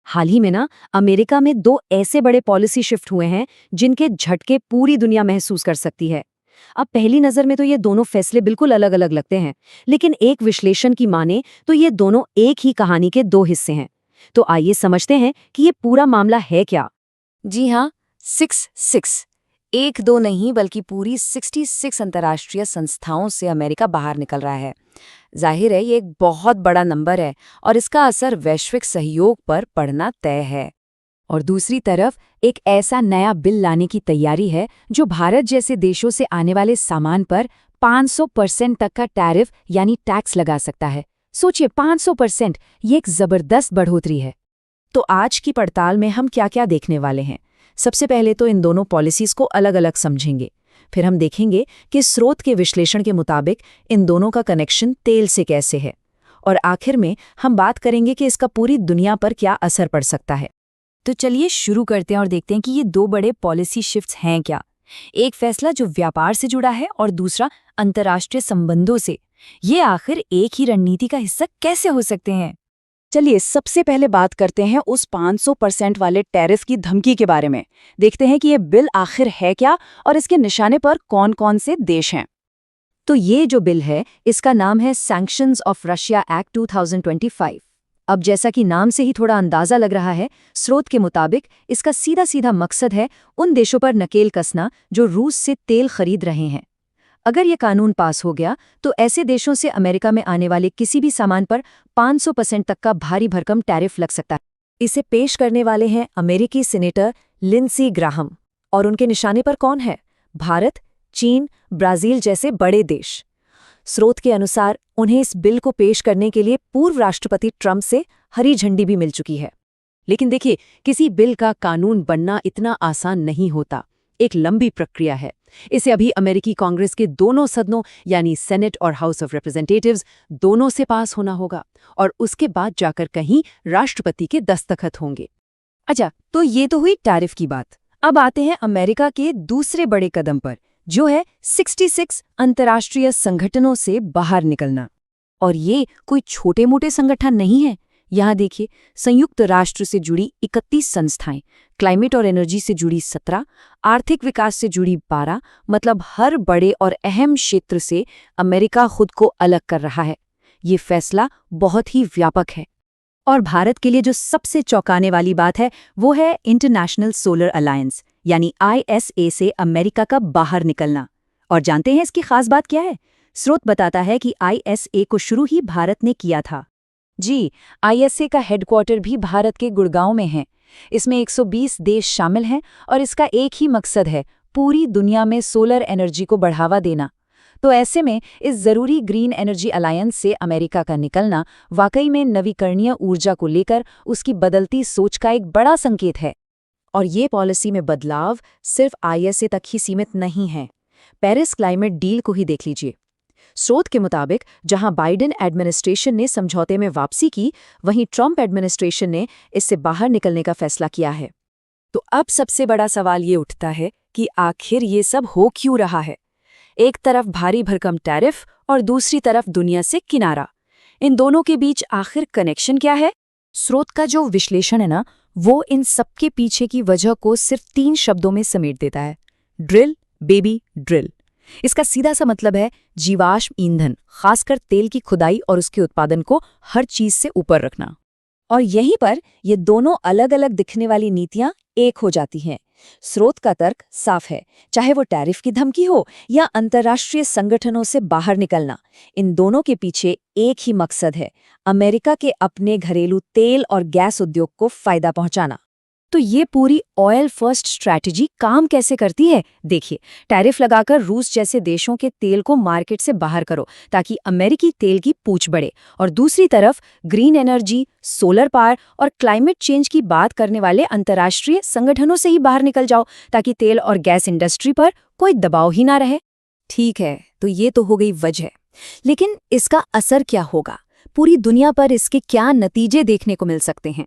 हाल ही में ना अमेरिका में दो ऐसे बड़े पॉलिसी शिफ्ट हुए हैं जिनके झटके पूरी दुनिया महसूस कर सकती है। अब पहली नजर में तो ये दोनों फैसले बिल्कुल अलग अलग लगते हैं, लेकिन एक विश्लेषण की माने तो ये दोनों एक ही कहानी के दो हिस्से हैं। तो आइए समझते हैं कि ये पूरा मामला है क्या। जी हाँ, 66 एक दो नहीं बल्कि पूरी 66 अंतर्राष्ट्रीय संस्थाओं से अमेरिका बाहर निकल रहा है। जाहिर है ये एक बहुत बड़ा नंबर है और इसका असर वैश्विक सहयोग पर पड़ना तय है। और दूसरी तरफ एक ऐसा नया बिल लाने की तैयारी है जो भारत जैसे देशों से आने वाले सामान पर 500% तक का टैरिफ यानी टैक्स लगा सकता है। सोचिए 500%, ये एक जबरदस्त बढ़ोतरी है। तो आज की पड़ताल में हम क्या क्या देखने वाले हैं। सबसे पहले तो इन दोनों पॉलिसीज को अलग अलग समझेंगे। फिर हम देखेंगे कि स्रोत के विश्लेषण के मुताबिक इन दोनों का कनेक्शन तेल से कैसे है। और आखिर में हम बात करेंगे कि इसका पूरी दुनिया पर क्या असर पड़ सकता है। तो चलिए शुरू करते हैं और देखते हैं कि ये दो बड़े पॉलिसी शिफ्ट्स हैं क्या। एक फैसला जो व्यापार से जुड़ा है और दूसरा अंतर्राष्ट्रीय संबंधों से। ये आखिर एक ही रणनीति का हिस्सा कैसे हो सकते हैं? चलिए सबसे पहले बात करते हैं उस 500% वाले टैरिफ की धमकी के बारे में। देखते हैं कि ये बिल आखिर है क्या और इसके निशाने पर कौन कौन से देश हैं। तो ये जो बिल है इसका नाम है सैंक्शंस ऑफ रशिया एक्ट 2025। अब जैसा कि नाम से ही थोड़ा अंदाजा लग रहा है, स्रोत के मुताबिक इसका सीधा सीधा मकसद है उन देशों पर नकेल कसना जो रूस से तेल खरीद रहे हैं। अगर ये कानून पास हो गया तो ऐसे देशों से अमेरिका में आने वाले किसी भी सामान पर 500% तक का भारी भरकम टैरिफ लग सकता है। इसे पेश करने वाले हैं अमेरिकी सीनेटर लिंडसे ग्राहम। और उनके निशाने पर कौन है? भारत, चीन, ब्राजील जैसे बड़े देश। स्रोत के अनुसार उन्हें इस बिल को पेश करने के लिए पूर्व राष्ट्रपति ट्रंप से हरी झंडी भी मिल चुकी है। लेकिन देखिए, किसी बिल का कानून बनना इतना आसान नहीं होता। एक लंबी प्रक्रिया है। इसे अभी अमेरिकी कांग्रेस के दोनों सदनों यानी सेनेट और हाउस ऑफ रिप्रेजेंटेटिव्स दोनों से पास होना होगा और उसके बाद जाकर कहीं राष्ट्रपति के दस्तखत होंगे। अच्छा, तो ये तो हुई टैरिफ की बात। अब आते हैं अमेरिका के दूसरे बड़े कदम पर, जो है 66 अंतर्राष्ट्रीय संगठनों से बाहर निकलना। और ये कोई छोटे मोटे संगठन नहीं है। यहाँ देखिए, संयुक्त राष्ट्र से जुड़ी 31 संस्थाएं, क्लाइमेट और एनर्जी से जुड़ी 17, आर्थिक विकास से जुड़ी 12, मतलब हर बड़े और अहम क्षेत्र से अमेरिका खुद को अलग कर रहा है। ये फैसला बहुत ही व्यापक है। और भारत के लिए जो सबसे चौंकाने वाली बात है वो है इंटरनेशनल सोलर अलायंस यानी ISA से अमेरिका का बाहर निकलना। और जानते हैं इसकी खास बात क्या है? स्रोत बताता है कि ISA को शुरू ही भारत ने किया था। जी, ISA का हेडक्वार्टर भी भारत के गुड़गांव में है। इसमें 120 देश शामिल हैं और इसका एक ही मकसद है, पूरी दुनिया में सोलर एनर्जी को बढ़ावा देना। तो ऐसे में इस ज़रूरी ग्रीन एनर्जी अलायंस से अमेरिका का निकलना वाकई में नवीकरणीय ऊर्जा को लेकर उसकी बदलती सोच का एक बड़ा संकेत है। और ये पॉलिसी में बदलाव सिर्फ ISA तक ही सीमित नहीं है। पेरिस क्लाइमेट डील को ही देख लीजिए। स्रोत के मुताबिक जहां बाइडेन एडमिनिस्ट्रेशन ने समझौते में वापसी की, वहीं ट्रंप एडमिनिस्ट्रेशन ने इससे बाहर निकलने का फैसला किया है। तो अब सबसे बड़ा सवाल ये उठता है कि आखिर ये सब हो क्यों रहा है? एक तरफ भारी भरकम टैरिफ और दूसरी तरफ दुनिया से किनारा। इन दोनों के बीच आखिर कनेक्शन क्या है? स्रोत का जो विश्लेषण है ना, वो इन सबके पीछे की वजह को सिर्फ 3 शब्दों में समेट देता है: ड्रिल, बेबी, ड्रिल। इसका सीधा सा मतलब है जीवाश्म ईंधन, खासकर तेल की खुदाई और उसके उत्पादन को हर चीज से ऊपर रखना। और यहीं पर ये दोनों अलग अलग दिखने वाली नीतियां एक हो जाती हैं। स्रोत का तर्क साफ है, चाहे वो टैरिफ की धमकी हो या अंतर्राष्ट्रीय संगठनों से बाहर निकलना, इन दोनों के पीछे एक ही मकसद है: अमेरिका के अपने घरेलू तेल और गैस उद्योग को फायदा पहुंचाना। तो ये पूरी ऑयल फर्स्ट स्ट्रैटेजी काम कैसे करती है? देखिए, टैरिफ लगाकर रूस जैसे देशों के तेल को मार्केट से बाहर करो ताकि अमेरिकी तेल की पूछ बढ़े, और दूसरी तरफ ग्रीन एनर्जी, सोलर पावर और क्लाइमेट चेंज की बात करने वाले अंतर्राष्ट्रीय संगठनों से ही बाहर निकल जाओ ताकि तेल और गैस इंडस्ट्री पर कोई दबाव ही ना रहे। ठीक है, तो ये तो हो गई वजह, लेकिन इसका असर क्या होगा? पूरी दुनिया पर इसके क्या नतीजे देखने को मिल सकते हैं?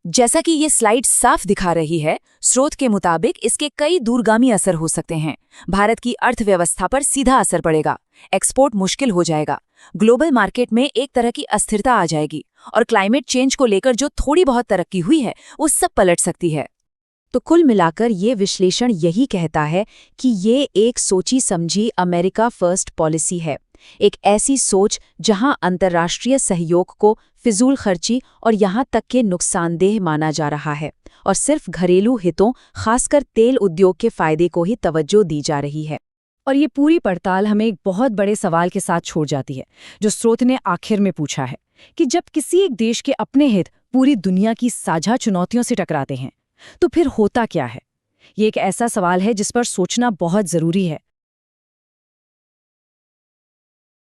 जैसा कि ये स्लाइड साफ दिखा रही है, स्रोत के मुताबिक इसके कई दूरगामी असर हो सकते हैं। भारत की अर्थव्यवस्था पर सीधा असर पड़ेगा, एक्सपोर्ट मुश्किल हो जाएगा, ग्लोबल मार्केट में एक तरह की अस्थिरता आ जाएगी और क्लाइमेट चेंज को लेकर जो थोड़ी बहुत तरक्की हुई है वो सब पलट सकती है। तो कुल मिलाकर ये विश्लेषण यही कहता है कि ये एक सोची समझी अमेरिका फर्स्ट पॉलिसी है, एक ऐसी सोच जहां अंतर्राष्ट्रीय सहयोग को फिजूल खर्ची और यहां तक के नुकसानदेह माना जा रहा है और सिर्फ घरेलू हितों, खासकर तेल उद्योग के फायदे को ही तवज्जो दी जा रही है। और ये पूरी पड़ताल हमें एक बहुत बड़े सवाल के साथ छोड़ जाती है, जो स्रोत ने आखिर में पूछा है कि जब किसी एक देश के अपने हित पूरी दुनिया की साझा चुनौतियों से टकराते हैं तो फिर होता क्या है। ये एक ऐसा सवाल है जिस पर सोचना बहुत जरूरी है,